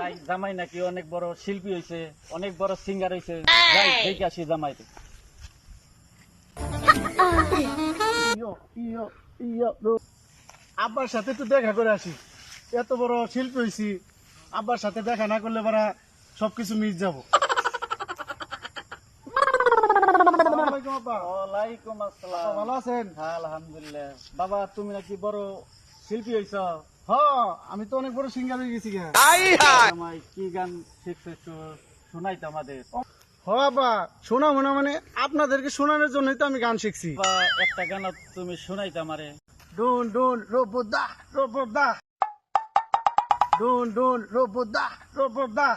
জামাই জামাই নাকি অনেক বড় শিল্পী হয়েছে, অনেক বড় সিঙ্গার হয়েছে। যাই দেখে আসি জামাই। আব্বার সাথে একটু দেখা করে আসি। এত বড় শিল্পী হয়েছি, আব্বার সাথে দেখা না করলে বারা সবকিছু মিস যাবো। ওয়ালাইকুম আসসালাম। ভালো আছেন? হ্যাঁ আলহামদুলিল্লাহ। বাবা তুমি নাকি বড় শিল্পী হয়েছ? হ্যাঁ, আমি তো অনেক বড় সিঙ্গার হয়ে গেছি। জামাই কি গান শিখছো একটু শোনাইতো আমাদের। বাবা শোনা মনে মানে আপনাদেরকে শোনানোর জন্যই তো আমি গান শিখছি। বা একটা গান তুমি শোনাইতো আমারে। ডুন ডুন রোবদা রোবদা, ডুন ডুন রোবদা রোবদা।